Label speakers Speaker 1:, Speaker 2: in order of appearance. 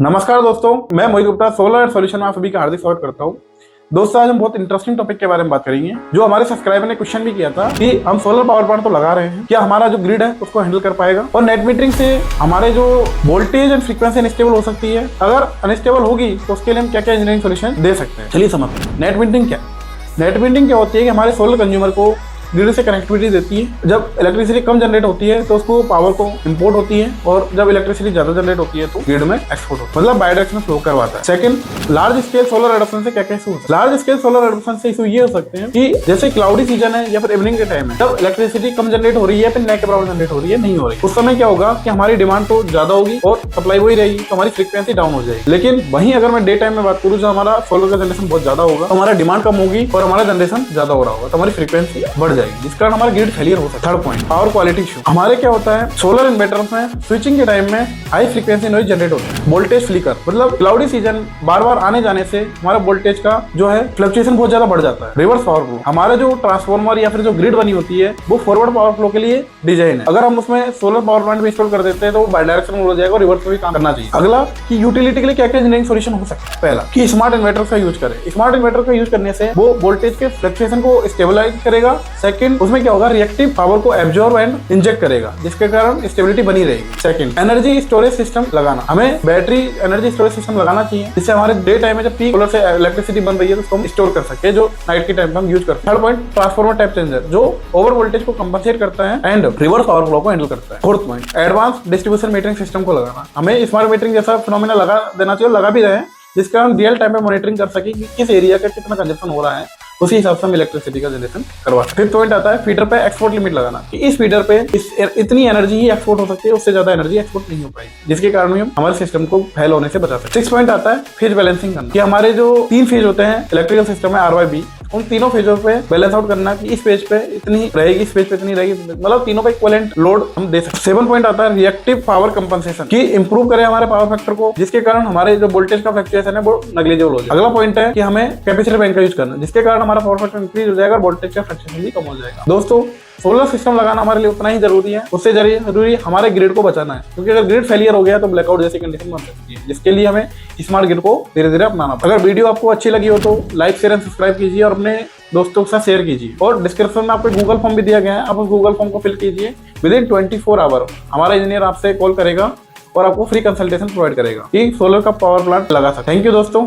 Speaker 1: नमस्कार दोस्तों, मैं मोहित गुप्ता सोलर सॉल्यूशन में आप सभी का हार्दिक स्वागत करता हूं। दोस्तों, आज हम बहुत इंटरेस्टिंग टॉपिक के बारे में बात करेंगे। जो हमारे सब्सक्राइबर ने क्वेश्चन भी किया था कि हम सोलर पावर प्लांट तो लगा रहे हैं, क्या हमारा जो ग्रिड है उसको हैंडल कर पाएगा और नेट मीटरिंग से हमारे जो वोल्टेज एंड फ्रीक्वेंसी अनस्टेबल हो सकती है। अगर अनस्टेबल होगी तो उसके लिए हम क्या क्या इंजीनियरिंग सोल्यूशन दे सकते हैं, चलिए समझते हैं। नेट मीटरिंग क्या होती है कि हमारे सोलर कंज्यूमर को ग्रिड से कनेक्टिविटी देती है। जब इलेक्ट्रिसिटी कम जनरेट होती है तो उसको पावर को इंपोर्ट होती है, और जब इलेक्ट्रिसिटी ज्यादा जनरेट होती है तो ग्रिड में एक्सपोर्ट होता है, मतलब बायडायरेक्शनल फ्लो करवाता है। Second, large scale solar adoption से क्या क्या इशू होता है। लार्ज स्केल सोलर एडॉप्शन से इशू ये हो सकते हैं कि जैसे क्लाउडी सीजन है या फिर इवनिंग के टाइम है, जब इलेक्ट्रिसिटी कम जनरेट हो रही है, फिर नेट के बराबर जनरेट हो रही है, नहीं हो रही, उस समय क्या होगा कि हमारी डिमांड तो ज्यादा होगी और सप्लाई वही रहेगी, तो हमारी फ्रीक्वेंसी डाउन हो जाएगी। लेकिन वहीं अगर मैं डे टाइम में बात करूँ, जब हमारा सोलर का जनरेशन बहुत ज्यादा होगा तो हमारा डिमांड कम होगी और हमारा जनरेशन ज्यादा हो रहा होगा, तो हमारी फ्रीक्वेंसी बढ़ जाएगी, जिस कारण हमारा ग्रिड फेलियर हो सकता है। Third point, power quality issue. हमारे क्या होता है, सोलर इन्वर्टर्स में स्विचिंग के टाइम में हाई फ्रीक्वेंसी नॉइज जनरेट होता है। वोल्टेज फ्लिकर, मतलब क्लाउडी सीजन बार बार आने जाने से हमारा वोल्टेज का जो है फ्लक्चुएशन बहुत ज्यादा बढ़ जाता है। रिवर्स पावर फ्लो, हमारा जो ट्रांसफार्मर या फिर जो ग्रिड बनी होती है वो फॉरवर्ड पावर फ्लो के लिए डिजाइन है। अगर हम उसमें सोलर पावर प्लांट में इंस्टॉल कर देते हैं तो वो बायडायरेक्शनल हो जाएगा और रिवर्स में भी काम करना चाहिए। अगला कि यूटिलिटी के लिए क्या क्या इंजीनियरिंग सॉल्यूशन हो सकता है। पहला कि स्मार्ट इन्वर्टर का यूज करें। स्मार्ट इन्वर्टर का यूज करने से वो वोल्टेज के फ्लक्चुएशन को स्टेबलाइज करेगा। सेकंड, उसमें क्या होगा, रिएक्टिव पावर को एब्जॉर्ब एंड इंजेक्ट करेगा, जिसके कारण स्टेबिलिटी बनी रहेगी। सेकंड, एनर्जी स्टोरेज सिस्टम लगाना। हमें बैटरी एनर्जी स्टोरेज सिस्टम लगाना चाहिए, जिससे हमारे डे टाइम में जब पीक सोलर से इलेक्ट्रिसिटी बन रही है तो उसको हम स्टोर कर सके, जो नाइट के टाइम पे हम यूज करते हैं। Third point, transformer type changer, जो ओवर वोल्टेज को कंपनसेट करता है एंड रिवर्स पावर फ्लो को हैंडल करता है। Fourth point, advance distribution metering system को लगाना। हमें स्मार्ट मीटरिंग जैसा फिनोमेना लगा देना चाहिए, लगा भी रहे हैं, जिसका हम रियल टाइम पे मॉनिटरिंग कर सके कि किस एरिया का कितना कंजप्शन हो रहा है, उसी हिसाब से हम इलेक्ट्रिसिटी का जनरेशन करवा सकते हैं। फिफ्थ पॉइंट आता है फीडर पे एक्सपोर्ट लिमिट लगाना, कि इस फीडर पे इतनी एनर्जी ही एक्सपोर्ट हो सकती है, उससे ज्यादा एनर्जी एक्सपोर्ट नहीं हो पाएगी, जिसके कारण हम हमारे सिस्टम को फेल होने से बचा सकते हैं। सिक्स पॉइंट आता है फेज बैलेंसिंग करना, कि हमारे जो 3 फेज होते हैं इलेक्ट्रिकल सिस्टम में RYB, उन तीनों फेजों पे बैलेंस आउट करना कि इस पेज पे इतनी रहेगी, इस पेज पे इतनी रहेगी, मतलब तीनों पे इक्विवेलेंट लोड हम दे सकते हैं। 7 पॉइंट आता है रिएक्टिव पावर कंपनसेशन, कि इंप्रूव करें हमारे पावर फैक्टर को, जिसके कारण हमारे जो वोल्टेज का फ्लक्चुएशन है वो नेग्लिजिबल हो जाए। अगला पॉइंट है कि हमें कैपेसिटर बैंक का यूज करना, जिसके कारण हमारा पावर फैक्टर इंक्रीज हो जाएगा और वोल्टेज का फ्लक्चुएशन भी कम हो जाएगा। दोस्तों, सोलर सिस्टम लगाना हमारे लिए उतना ही जरूरी है, उससे जरूरी हमारे ग्रिड को बचाना है, क्योंकि अगर ग्रिड फेलियर हो गया तो ब्लैकआउट जैसी कंडीशन बन सकती है, जिसके लिए हमें स्मार्ट ग्रिड को धीरे धीरे अपनाना पड़ेगा। अगर वीडियो आपको अच्छी लगी हो तो लाइक शेयर एंड सब्सक्राइब कीजिए और अपने दोस्तों के साथ शेयर कीजिए, और डिस्क्रिप्शन में आपको गूगल फॉर्म भी दिया गया है, आप उस गूगल फॉर्म को फिल कीजिए। विदिन 24 आवर हमारा इंजीनियर आपसे कॉल करेगा और आपको फ्री कंसल्टेशन प्रोवाइड करेगा कि सोलर का पावर प्लांट लगा सकते। थैंक यू दोस्तों।